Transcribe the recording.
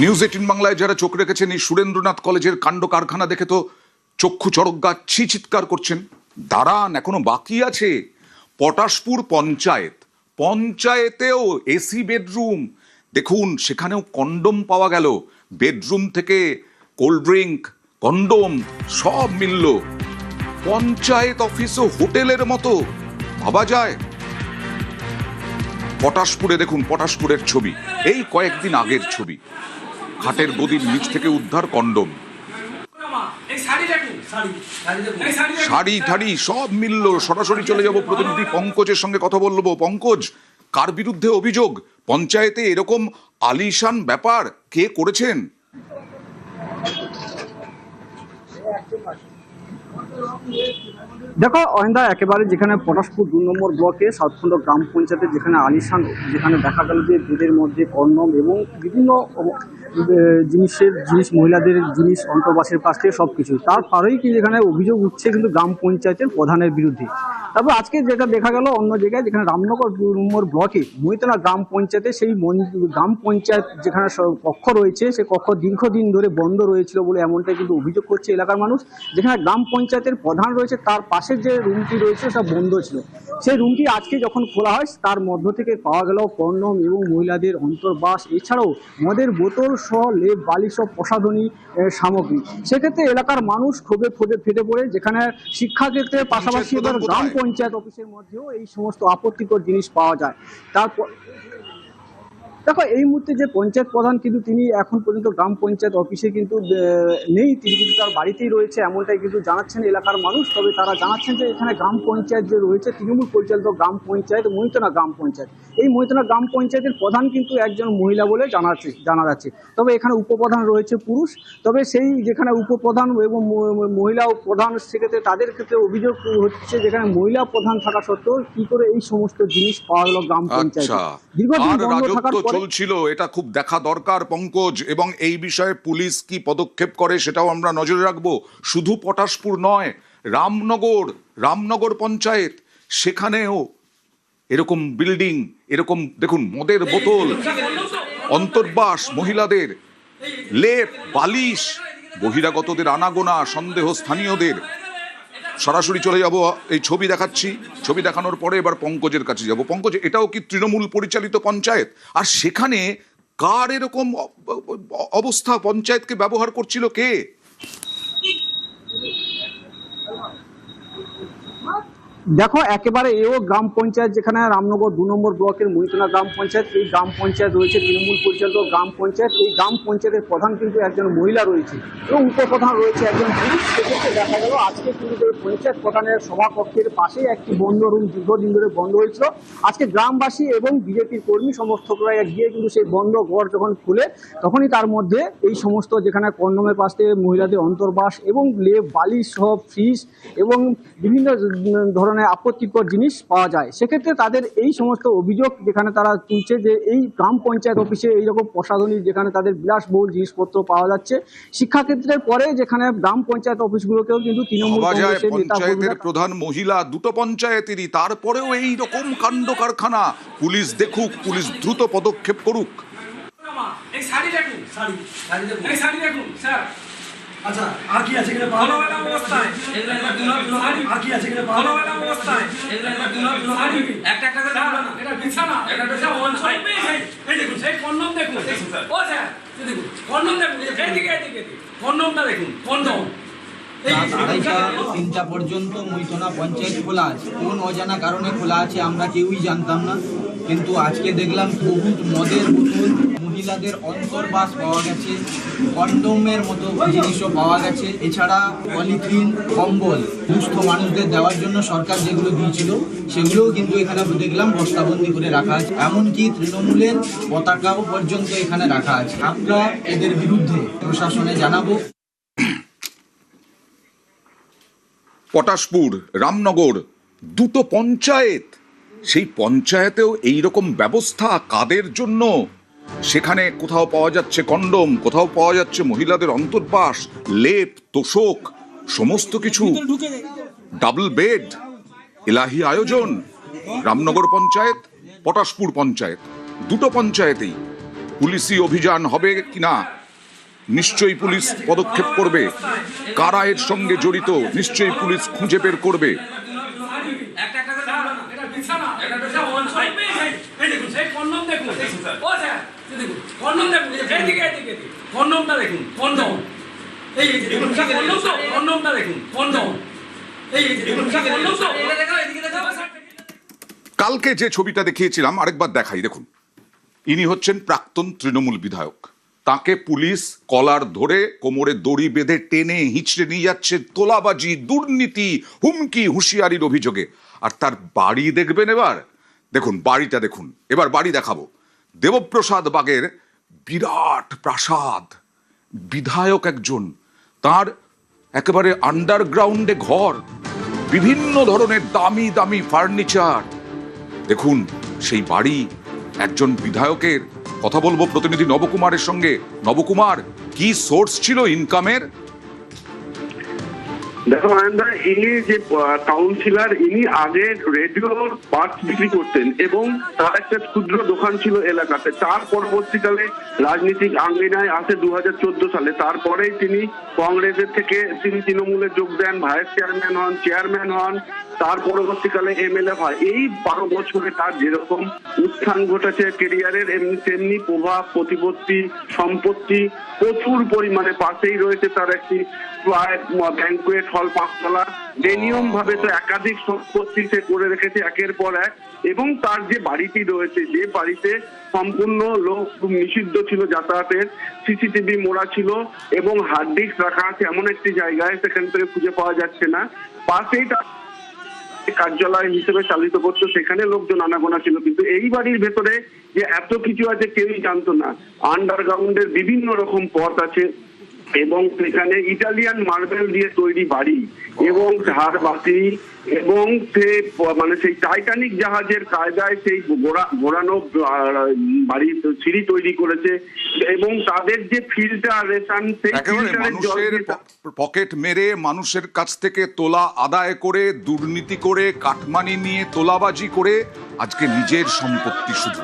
News 18 বাংলায় যারা চোখ রেখেছেন এই সুরেন্দ্রনাথ কলেজের কাণ্ড কারখানা দেখে তো চক্ষু চড়কগা ছি চিৎকার করছেন। দাঁড়ান, এখনো বাকি আছে। পটাশপুর পঞ্চায়েতেও এসি বেডরুম, দেখুন সেখানেও কন্ডম পাওয়া গেল। বেডরুম থেকে কোল্ড ড্রিঙ্ক, কন্ডম সব মিলল। পঞ্চায়েত অফিসও হোটেলের মতো, ভাবা যায়? পটাশপুরে দেখুন, পটাশপুরের ছবি, এই কয়েকদিন আগের ছবি। খাটের গদির নিচ থেকে উদ্ধার কন্ডম, শাড়ি ঠাড়ি সব মিলল। সরাসরি চলে যাব প্রতিনিধি পঙ্কজের সঙ্গে কথা বলবো। পঙ্কজ, কার বিরুদ্ধে অভিযোগ? পঞ্চায়েতে এরকম আলিশান ব্যাপার কে করেছেন? দেখো অয়েন্দা, একেবারে যেখানে পটাশপুর 2 নম্বর ব্লকে সাউথখন্ড গ্রাম পঞ্চায়েতে যেখানে আলিশান, যেখানে দেখা গেল যে বেদের মধ্যে কন্ডম এবং বিভিন্ন জিনিস, মহিলাদের জিনিস, অন্তর্বাসের কাছ থেকে সব কিছু, তারপরেই কি যেখানে অভিযোগ উঠছে কিন্তু গ্রাম পঞ্চায়েতের প্রধানের বিরুদ্ধে। তারপর আজকে যেটা দেখা গেল অন্য জায়গায়, যেখানে রামনগর 2 নম্বর ব্লকে মহিতলা গ্রাম পঞ্চায়েতে সেই গ্রাম পঞ্চায়েত যেখানে কক্ষ রয়েছে, সেই কক্ষ দীর্ঘদিন ধরে বন্ধ রয়েছিল বলে এমনটাই কিন্তু অভিযোগ করছে এলাকার মানুষ। যেখানে গ্রাম পঞ্চায়েতের প্রধান রয়েছে তার পাশের যে রুমটি রয়েছে সব বন্ধ ছিল। সেই রুমটি আজকে যখন খোলা হয় তার মধ্য থেকে পাওয়া গেল কন্ডম এবং মহিলাদের অন্তর্বাস, এছাড়াও মদের বোতল সহ লেপ বালি সব প্রসাধনী সামগ্রী। সেক্ষেত্রে এলাকার মানুষ ক্ষোভে ফেটে পড়ে, যেখানে শিক্ষাক্ষেত্রের পাশাপাশি এবার গ্রাম পঞ্চায়েত অফিসের মধ্যেও এই সমস্ত আপত্তিকর জিনিস পাওয়া যায়। তারপর দেখো, এই মুহূর্তে যে পঞ্চায়েত প্রধান কিন্তু তিনি এখন পর্যন্ত গ্রাম পঞ্চায়েত অফিসে কিন্তু নেই, তিনি কিন্তু তার বাড়িতেই রয়েছে, এমনটাই কিন্তু জানাচ্ছেন এলাকার মানুষ। তবে তারা জানাচ্ছেন যে এখানে গ্রাম পঞ্চায়েত যে রয়েছে, তৃণমূল পরিচালিত গ্রাম পঞ্চায়েত মহিতনা গ্রাম পঞ্চায়েত, এই মহিতনা গ্রাম পঞ্চায়েতের প্রধান কিন্তু একজন মহিলা বলে জানা যাচ্ছে। তবে এখানে উপপ্রধান রয়েছে পুরুষ। তবে সেই যেখানে উপপ্রধান এবং মহিলা প্রধান, সেক্ষেত্রে তাদের ক্ষেত্রে অভিযোগ হচ্ছে যেখানে মহিলা প্রধান থাকা সত্ত্বেও কি করে এই সমস্ত জিনিস পাওয়া গেল গ্রাম পঞ্চায়েতে। দীর্ঘদিন বন্ধ থাকার চলছিল, এটা খুব দেখা দরকার পঙ্কজ। এবং এই বিষয়ে পুলিশ কি পদক্ষেপ করে সেটাও আমরা নজরে রাখবো। শুধু পটাশপুর নয়, রামনগর পঞ্চায়েত, সেখানেও এরকম বিল্ডিং, এরকম দেখুন মদের বোতল, অন্তর্বাস, মহিলাদের লেপ বালিশ, বহিরাগতদের আনাগোনা, সন্দেহ স্থানীয়দের। সরাসরি চলে যাব, এই ছবি দেখাচ্ছি। ছবি দেখানোর পরে এবার পঙ্কজের কাছে যাব। পঙ্কজ, এটাও কি তৃণমূল পরিচালিত পঞ্চায়েত? আর সেখানে কার এরকম অবস্থা? পঞ্চায়েতকে ব্যবহার করছিল কে? দেখো, একেবারে এও গ্রাম পঞ্চায়েত, যেখানে রামনগর 2 নম্বর ব্লকের মহিতলা গ্রাম পঞ্চায়েত, এই গ্রাম পঞ্চায়েত রয়েছে তৃণমূল পরিচালিত গ্রাম পঞ্চায়েত। এই গ্রাম পঞ্চায়েতের প্রধান কিন্তু একজন মহিলা রয়েছে এবং উপপ্রধান রয়েছে একজন পুরুষ। সেক্ষেত্রে দেখা গেল আজকে কিন্তু এই পঞ্চায়েত প্রধানের সভাকক্ষের পাশেই একটি বন্ধ রুম দীর্ঘদিন ধরে বন্ধ হয়েছিল। আজকে গ্রামবাসী এবং বিজেপির কর্মী সমর্থকরা গিয়ে কিন্তু সেই বন্ধ ঘর যখন খুলে, তখনই তার মধ্যে এই সমস্ত, যেখানে কন্ডমের পাশ থেকে মহিলাদের অন্তর্বাস এবং লেপ বালিশ সহ ফ্রিজ এবং বিভিন্ন ধরনের আপত্তিকর জিনিস পাওয়া যায়। সেক্ষেত্রে তাদের এই সমস্ত অভিযোগ যেখানে তারা তুলছে যে এই গ্রাম পঞ্চায়েত অফিসে এইরকম প্রসাধনী, যেখানে তাদের বিলাসবহুল জিনিসপত্র পাওয়া যাচ্ছে। শিক্ষাক্ষেত্রের পরে যেখানে গ্রাম পঞ্চায়েত অফিসগুলোকেও কিন্তু তৃণমূল কংগ্রেসের পঞ্চায়েতের প্রধান মহিলা, দুটো পঞ্চায়েতেরই, তারপরেও এই রকম কাণ্ড কারখানা। পুলিশ দেখুক, পুলিশ দ্রুত পদক্ষেপ করুক। এই শাড়ি দেখুন, এই শাড়ি দেখুন স্যার। আচ্ছা, আর কি আছে এখানে? ভালো একটা অবস্থায়, আর কি আছে এখানে? ভালো একটা অবস্থায় একটা করে দাও না, এটা বিছানা, এটা ওয়ান সাইড। এই দেখুন, সেই কন্ডম দেখুন। ও স্যার, দেখুন কন্ডম দেখুন, এদিকে কন্ডমটা দেখুন, কন্ডম। রাত 2:30-3টা পর্যন্ত মহিতনা পঞ্চায়েত খোলা আছে। কোন অজানা কারণে খোলা আছে আমরা কেউই জানতাম না, কিন্তু আজকে দেখলাম বহুত মদের বোতল, মহিলাদের অন্তর্বাস পাওয়া গেছে, কন্ডোমের মতো জিনিসও পাওয়া গেছে। এছাড়া পলিথিন, কম্বল দুস্থ মানুষদের দেওয়ার জন্য সরকার যেগুলো দিয়েছিল সেগুলোও কিন্তু এখানে দেখলাম বস্তাবন্দি করে রাখা আছে। এমনকি তৃণমূলের পতাকাও পর্যন্ত এখানে রাখা আছে। আমরা এদের বিরুদ্ধে প্রশাসনে জানাবো। পটাশপুর, রামনগর, দুটো পঞ্চায়েত, সেই পঞ্চায়েতেও এইরকম ব্যবস্থা কাদের জন্য? সেখানে কোথাও পাওয়া যাচ্ছে কন্ডম, কোথাও পাওয়া যাচ্ছে মহিলাদের অন্তর্বাস, লেপ তোষক, সমস্ত কিছু, ডাবল বেড, এলাহি আয়োজন। রামনগর পঞ্চায়েত, পটাশপুর পঞ্চায়েত, দুটো পঞ্চায়েতেই পুলিশি অভিযান হবে কিনা, নিশ্চয়ই পুলিশ পদক্ষেপ করবে। কারা এর সঙ্গে জড়িত, নিশ্চয়ই পুলিশ খুঁজে বের করবে। একটা একটা করে তুলবে না। এটা বিছানা। এটা বিছানা। সবই এই দেখুন, সেই কন্ডম দেখুন। ও স্যার, এই দেখুন, কন্ডম দেখুন। এইদিকে, এইদিকে। কন্ডমটা দেখুন, কন্ডম। এই দেখুন, কন্ডম তো, কন্ডমটা দেখুন, কন্ডম। এই দেখুন, কন্ডম তো। এটা দেখো, এদিকে দেখো। কালকে যে ছবিটা দেখিয়েছিলাম আরেকবার দেখাই, দেখুন। ইনি হচ্ছেন প্রাক্তন তৃণমূল বিধায়ক। তাকে পুলিশ কলার ধরে কোমরে দড়ি বেঁধে টেনে হিঁচড়ে নিয়ে যাচ্ছে তোলাবাজি, দুর্নীতি, হুমকি, হুঁশিয়ারির অভিযোগে। আর তার বাড়ি দেখবেন এবার, দেখুন বাড়িটা দেখুন। এবার বাড়ি দেখাবো। দেবপ্রসাদ বাগের বিরাট প্রাসাদ, বিধায়ক একজন, তার একেবারে আন্ডারগ্রাউন্ডে ঘর, বিভিন্ন ধরনের দামি দামি ফার্নিচার। দেখুন সেই বাড়ি, একজন বিধায়কের। কথা বলবো প্রতিনিধি নবকুমারের সঙ্গে। নবকুমার, কি সোর্স ছিল ইনকামের? দেখো আনন্দা, ইনি যে কাউন্সিলর, ইনি আগে রেডিওর পার্টস বিক্রি করতেন এবং তার একটা ক্ষুদ্র দোকান ছিল এলাকাতে। তার পরবর্তীকালে রাজনৈতিক আঙ্গিনায় আসে 2014 সালে। তারপরেই তিনি কংগ্রেসের থেকে তিনি তৃণমূলে যোগ দেন, ভাইস চেয়ারম্যান হন, চেয়ারম্যান হন, তার পরবর্তীকালে এমএলএ হয়। এই 12 বছরে তার যেরকম উত্থান ঘটেছে কেরিয়ারের, এমনি তেমনি প্রভাব, প্রতিপত্তি, সম্পত্তি প্রচুর পরিমাণে। পাশেই রয়েছে তার একটি ব্যাংকুয়েট হল 5 তলা। বেনিয়ম ভাবে তো একাধিক সম্পত্তি সে করে রেখেছে একের পর এক। এবং তার যে বাড়িটি রয়েছে, যে বাড়িতে সম্পূর্ণ লোক নিষিদ্ধ ছিল যাতায়াতের, সিসিটিভি মোড়া ছিল এবং হার্ড ডিস্ক রাখা আছে এমন একটি জায়গায়, সেখান থেকে খুঁজে পাওয়া যাচ্ছে না। পাশেই তার কার্যালয় হিসেবে চালিত করতো, সেখানে লোকজন আনাগোনা ছিল। কিন্তু এই বাড়ির ভেতরে যে এত কিছু আছে কেউই জানতো না। আন্ডারগ্রাউন্ডের বিভিন্ন রকম পথ আছে এবং সেখানে ইটালিয়ান মার্বেল দিয়ে তৈরি বাড়ি এবং ঝাড়বাতি এবং সে মানে সেই টাইটানিক জাহাজের কায়দায় সেই ঘোরানো বাড়ি সিঁড়ি তৈরি করেছে এবং তাদের যে ফিল্টারেশন, সেই একেবারে মানুষের পকেট মেরে, মানুষের কাছ থেকে তোলা আদায় করে, দুর্নীতি করে, কাটমানি নিয়ে তোলাবাজি করে আজকে নিজের সম্পত্তি শুধু